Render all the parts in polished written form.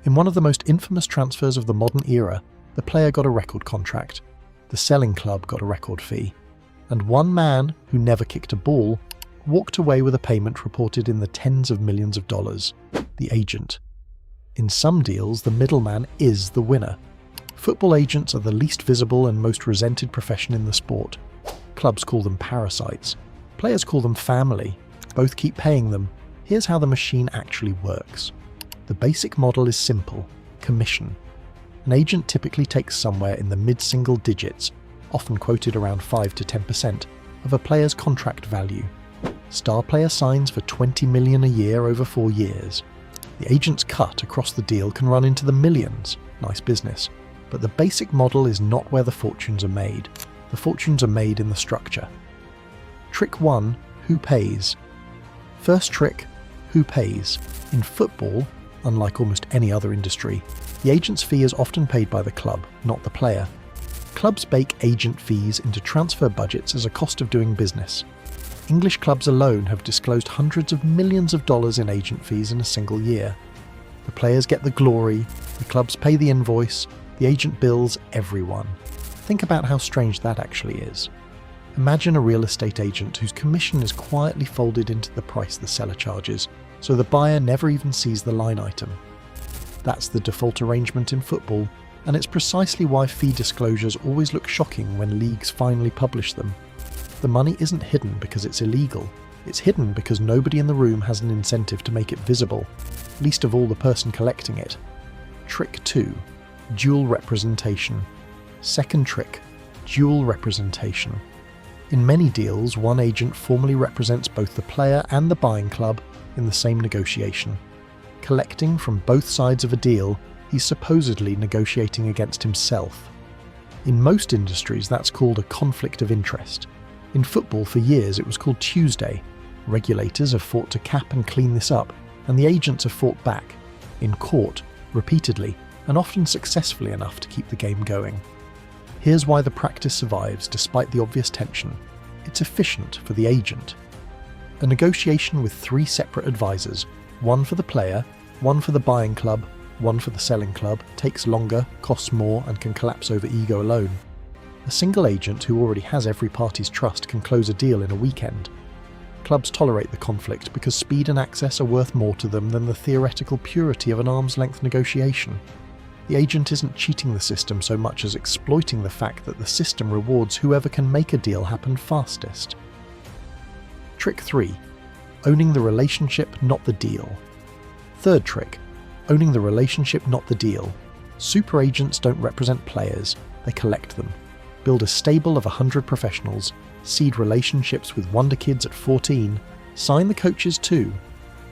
In one of the most infamous transfers of the modern era, the player got a record contract, the selling club got a record fee, and one man, who never kicked a ball, walked away with a payment reported in the tens of millions of dollars, the agent. In some deals, the middleman is the winner. Football agents are the least visible and most resented profession in the sport. Clubs call them parasites. Players call them family. Both keep paying them. Here's how the machine actually works. The basic model is simple: commission. An agent typically takes somewhere in the mid-single digits, often quoted around 5 to 10%, of a player's contract value. Star player signs for $20 million a year over 4 years. The agent's cut across the deal can run into the millions. Nice business. But the basic model is not where the fortunes are made. The fortunes are made in the structure. Trick 1. Who pays? First trick: who pays? In football, unlike almost any other industry, the agent's fee is often paid by the club, not the player. Clubs bake agent fees into transfer budgets as a cost of doing business. English clubs alone have disclosed hundreds of millions of dollars in agent fees in a single year. The players get the glory, the clubs pay the invoice, the agent bills everyone. Think about how strange that actually is. Imagine a real estate agent whose commission is quietly folded into the price the seller charges, so the buyer never even sees the line item. That's the default arrangement in football, and it's precisely why fee disclosures always look shocking when leagues finally publish them. The money isn't hidden because it's illegal. It's hidden because nobody in the room has an incentive to make it visible, least of all the person collecting it. Trick 2. Dual representation. Second trick: dual representation. In many deals, one agent formally represents both the player and the buying club in the same negotiation. Collecting from both sides of a deal, he's supposedly negotiating against himself. In most industries, that's called a conflict of interest. In football, for years, it was called Tuesday. Regulators have fought to cap and clean this up, and the agents have fought back, in court, repeatedly, and often successfully enough to keep the game going. Here's why the practice survives despite the obvious tension. It's efficient for the agent. A negotiation with 3 separate advisors, one for the player, one for the buying club, one for the selling club, takes longer, costs more, and can collapse over ego alone. A single agent who already has every party's trust can close a deal in a weekend. Clubs tolerate the conflict because speed and access are worth more to them than the theoretical purity of an arm's-length negotiation. The agent isn't cheating the system so much as exploiting the fact that the system rewards whoever can make a deal happen fastest. Trick 3. Owning the relationship, not the deal. Third trick. Owning the relationship, not the deal. Super agents don't represent players, they collect them. Build a stable of 100 professionals, seed relationships with wonder kids at 14, sign the coaches too.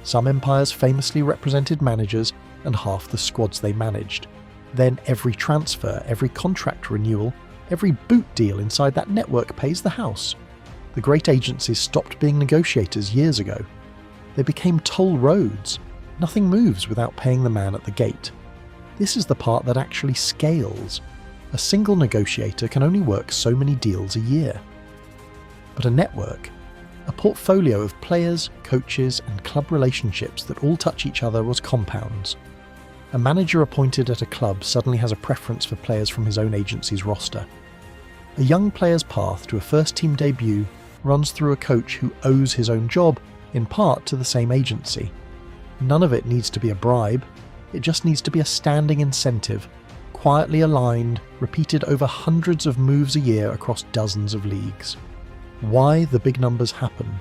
Some empires famously represented managers and half the squads they managed. Then every transfer, every contract renewal, every boot deal inside that network pays the house. The great agencies stopped being negotiators years ago. They became toll roads. Nothing moves without paying the man at the gate. This is the part that actually scales. A single negotiator can only work so many deals a year. But a network, a portfolio of players, coaches, and club relationships that all touch each other, was compounds. A manager appointed at a club suddenly has a preference for players from his own agency's roster. A young player's path to a first-team debut runs through a coach who owes his own job, in part, to the same agency. None of it needs to be a bribe, it just needs to be a standing incentive, quietly aligned, repeated over hundreds of moves a year across dozens of leagues. Why the big numbers happen.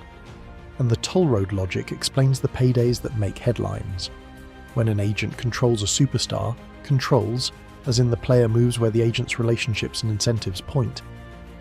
And the toll road logic explains the paydays that make headlines. When an agent controls a superstar, controls, as in the player moves where the agent's relationships and incentives point.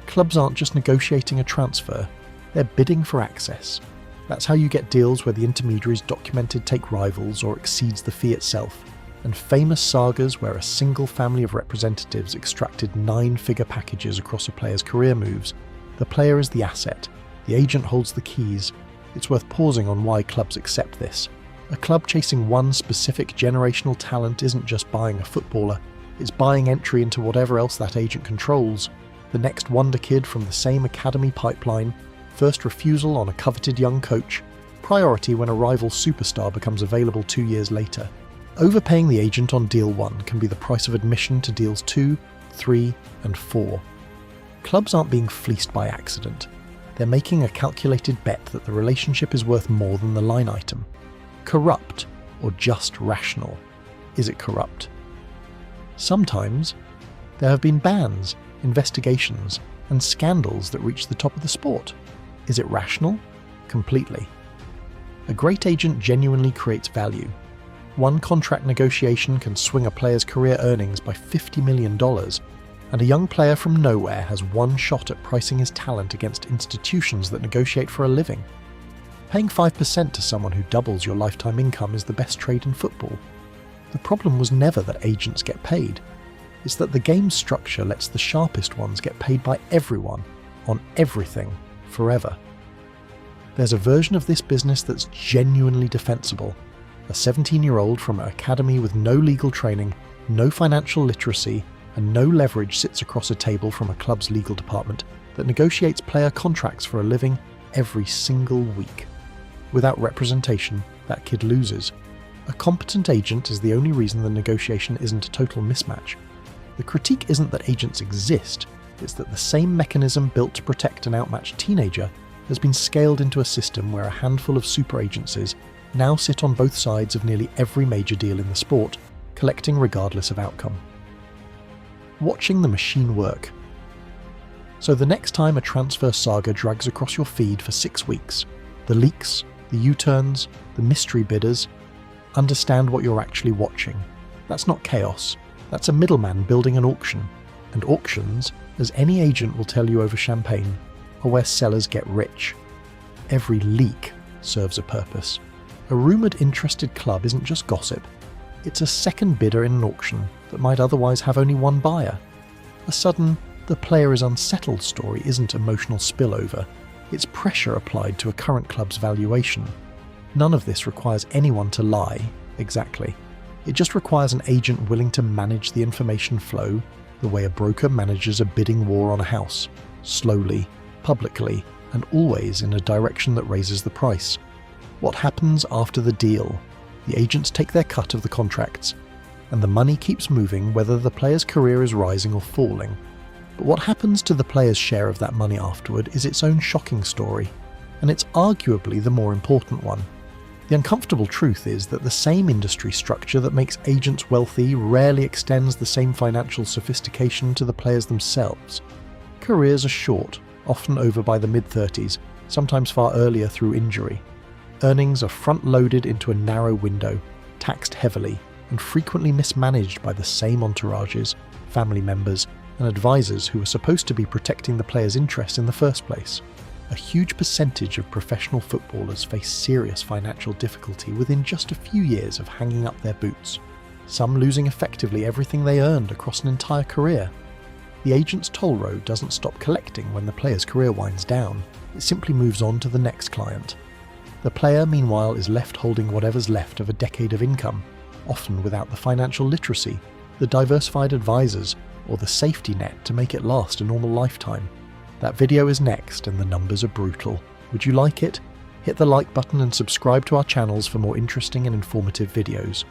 Clubs aren't just negotiating a transfer, they're bidding for access. That's how you get deals where the intermediaries documented take rivals or exceeds the fee itself, and famous sagas where a single family of representatives extracted 9-figure packages across a player's career moves. The player is the asset, the agent holds the keys. It's worth pausing on why clubs accept this. A club chasing one specific generational talent isn't just buying a footballer, it's buying entry into whatever else that agent controls. The next wonder kid from the same academy pipeline, first refusal on a coveted young coach, priority when a rival superstar becomes available 2 years later. Overpaying the agent on deal 1 can be the price of admission to deals 2, 3, and 4. Clubs aren't being fleeced by accident. They're making a calculated bet that the relationship is worth more than the line item. Corrupt or just rational? Is it corrupt? Sometimes there have been bans, investigations, and scandals that reach the top of the sport. Is it rational? Completely. A great agent genuinely creates value. One contract negotiation can swing a player's career earnings by $50 million, and a young player from nowhere has one shot at pricing his talent against institutions that negotiate for a living. Paying 5% to someone who doubles your lifetime income is the best trade in football. The problem was never that agents get paid. It's that the game's structure lets the sharpest ones get paid by everyone, on everything, forever. There's a version of this business that's genuinely defensible. A 17-year-old from an academy with no legal training, no financial literacy, and no leverage sits across a table from a club's legal department that negotiates player contracts for a living every single week. Without representation, that kid loses. A competent agent is the only reason the negotiation isn't a total mismatch. The critique isn't that agents exist, it's that the same mechanism built to protect an outmatched teenager has been scaled into a system where a handful of super agencies now sit on both sides of nearly every major deal in the sport, collecting regardless of outcome. Watching the machine work. So the next time a transfer saga drags across your feed for 6 weeks, the leaks, the U-turns, the mystery bidders, understand what you're actually watching. That's not chaos. That's a middleman building an auction. And auctions, as any agent will tell you over champagne, are where sellers get rich. Every leak serves a purpose. A rumoured interested club isn't just gossip. It's a second bidder in an auction that might otherwise have only one buyer. A sudden, the player is unsettled story isn't emotional spillover. It's pressure applied to a current club's valuation. None of this requires anyone to lie, exactly. It just requires an agent willing to manage the information flow the way a broker manages a bidding war on a house, slowly, publicly, and always in a direction that raises the price. What happens after the deal? The agents take their cut of the contracts, and the money keeps moving whether the player's career is rising or falling. But what happens to the player's share of that money afterward is its own shocking story, and it's arguably the more important one. The uncomfortable truth is that the same industry structure that makes agents wealthy rarely extends the same financial sophistication to the players themselves. Careers are short, often over by the mid-30s, sometimes far earlier through injury. Earnings are front-loaded into a narrow window, taxed heavily, and frequently mismanaged by the same entourages, family members, and advisors who are supposed to be protecting the player's interests in the first place. A huge percentage of professional footballers face serious financial difficulty within just a few years of hanging up their boots, some losing effectively everything they earned across an entire career. The agent's toll road doesn't stop collecting when the player's career winds down, it simply moves on to the next client. The player, meanwhile, is left holding whatever's left of a decade of income, often without the financial literacy, the diversified advisors, or the safety net to make it last a normal lifetime. That video is next, and the numbers are brutal. Would you like it? Hit the like button and subscribe to our channels for more interesting and informative videos.